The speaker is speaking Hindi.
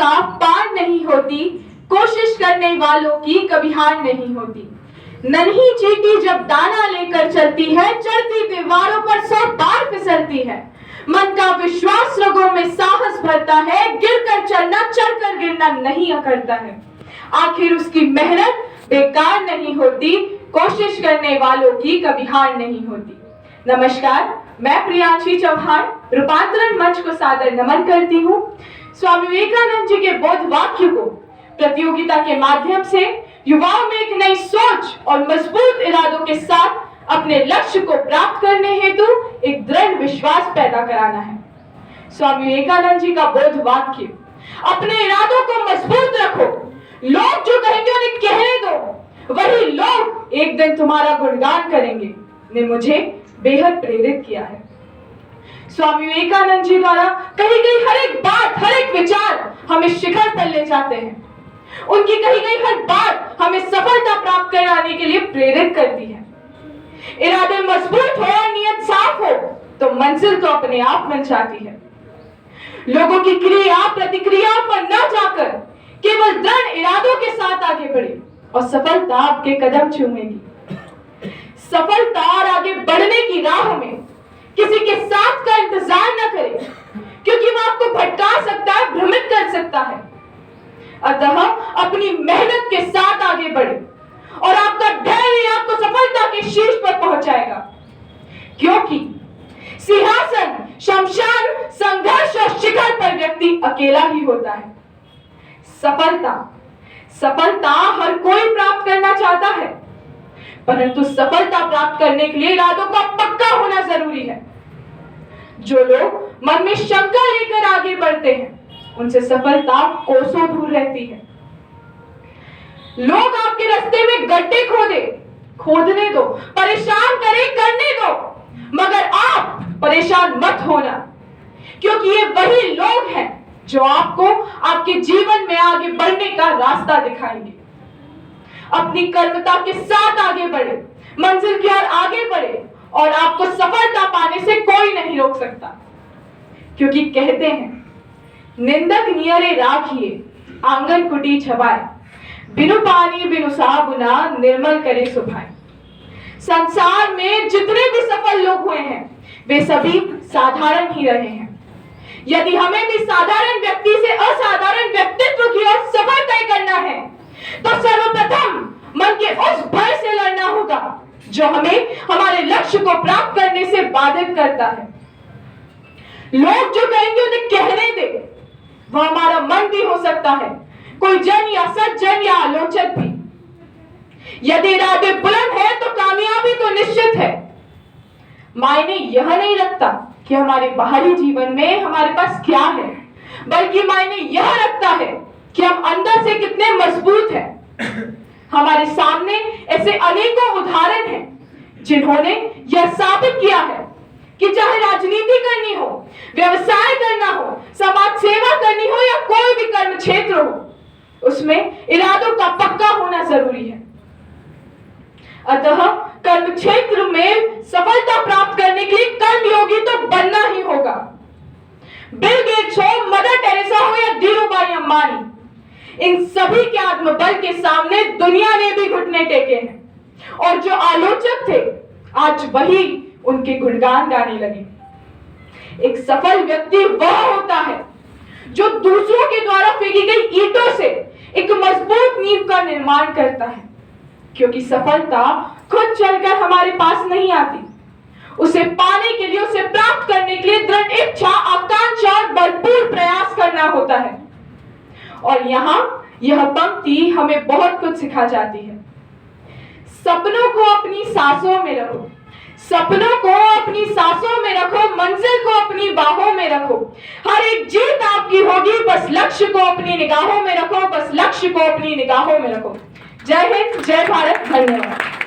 का पार नहीं होती, कोशिश करने वालों की कभी हार नहीं होती। नन्ही चींटी जब दाना लेकर चलती है, चढ़ती दीवारों पर 100 बार फिसलती है। मन का विश्वास रगों में साहस भरता है, गिरकर चलना चढ़कर गिरना नहीं अकड़ता है। आखिर उसकी मेहनत बेकार नहीं होती, कोशिश करने वालों की कभी हार नहीं होती। नमस्कार, मैं प्रियांशी चौहान रूपांतरण मंच को सादर नमन करती हूँ। स्वामी विवेकानंद जी के बोध वाक्य को प्रतियोगिता के माध्यम से युवाओं में एक नई सोच और मजबूत इरादों के साथ अपने लक्ष्य को प्राप्त करने हेतु एक दृढ़ विश्वास पैदा कराना है। स्वामी विवेकानंद जी का बोध वाक्य, अपने इरादों को मजबूत रखो, लोग जो कहेंगे उन्हें कहने दो, वही लोग एक दिन तुम्हारा गुणगान करेंगे, ने मुझे बेहद प्रेरित किया है। स्वामी विवेकानंद जी द्वारा कही गई हर एक बात, हर एक विचार हमें शिखर पर ले जाते हैं। उनकी कही गई हर बात हमें सफलता प्राप्त कराने के लिए प्रेरित करती है। इरादे मजबूत हो और नियत साफ हो तो मंजिल तो अपने आप मिल जाती है। लोगों की क्रिया प्रतिक्रिया पर न जाकर केवल दृढ़ इरादों के साथ आगे बढ़े और सफलता आपके कदम चूमेगी। सफलता और आगे बढ़ने की राह में किसी के साथ का इंतजार न करें, क्योंकि वह आपको भटका सकता है, भ्रमित कर सकता है। अतः अपनी मेहनत के साथ आगे बढ़े और आपका धैर्य आपको सफलता के शीर्ष पर पहुंचाएगा, क्योंकि सिंहासन, शमशान, संघर्ष और शिखर पर व्यक्ति अकेला ही होता है। सफलता हर कोई प्राप्त करना चाहता है, परंतु सफलता प्राप्त करने के लिए इरादों का पक्का होना जरूरी है। जो लोग मन में शंका लेकर आगे बढ़ते हैं, उनसे सफलता कोसों दूर रहती है। लोग आपके रास्ते में गड्ढे खोदने दो, परेशान करें, करने दो, मगर आप परेशान मत होना, क्योंकि ये वही लोग हैं जो आपको आपके जीवन में आगे बढ़ने का रास्ता दिखाएंगे। अपनी कर्मता के साथ आगे बढ़े, मंजिल की ओर आगे बढ़े और आपको सफलता पाने से कोई नहीं रोक सकता, क्योंकि कहते हैं निंदक नियरे राखिए, आंगन कुटी छवाए, बिनु पानी बिनु साबुना, निर्मल करे सुभाए। संसार में जितने भी सफल लोग हुए हैं, वे सभी साधारण ही रहे हैं। यदि हमें भी साधारण व्यक्ति से असाधारण व्यक्तित्व की ओर सफर तय करना है, तो सर्वप्रथम मन के उस भय से लड़ना होगा जो हमें हमारे लक्ष्य को प्राप्त करने से बाधित करता है। लोग जो कहेंगे उन्हें कहने दे, वह हमारा मन भी हो सकता है, कोई जन या सज्जन या आलोचक भी। यदि इरादे बुलंद है तो कामयाबी तो निश्चित है। मायने यह नहीं रखता कि हमारे बाहरी जीवन में हमारे पास क्या है, बल्कि मायने यह रखता है कि हम अंदर से कितने मजबूत हैं। हमारे सामने ऐसे अनेकों उदाहरण हैं जिन्होंने यह साबित किया है कि चाहे राजनीति करनी हो, व्यवसाय करना हो, समाज सेवा करनी हो या कोई भी कर्म क्षेत्र हो, उसमें इरादों का पक्का होना जरूरी है। अतः कर्म क्षेत्र में सफलता प्राप्त करने के लिए कर्मयोगी तो बनना ही होगा। बिल गेट्स हो, मदर टेरेसा हो या धीरूभाई अंबानी, इन सभी के आत्मबल के सामने दुनिया ने भी घुटने टेके हैं, और जो आलोचक थे आज वही उनके गुणगान गाने लगे। एक सफल व्यक्ति वह होता है जो दूसरों के द्वारा फेंकी गई ईंटों से एक मजबूत नींव का निर्माण करता है, क्योंकि सफलता खुद चलकर हमारे पास नहीं आती। उसे पाने के लिए, उसे प्राप्त करने के लिए दृढ़ इच्छा, आकांक्षा और भरपूर प्रयास करना होता है। और यहाँ यह पंक्ति हमें बहुत कुछ सिखा जाती है। सपनों को अपनी सांसों में रखो, सपनों को अपनी सांसों में रखो, मंजिल को अपनी बाहों में रखो। हर एक जीत आपकी होगी, बस लक्ष्य को अपनी निगाहों में रखो, बस लक्ष्य को अपनी निगाहों में रखो। जय हिंद, जय भारत, धन्यवाद।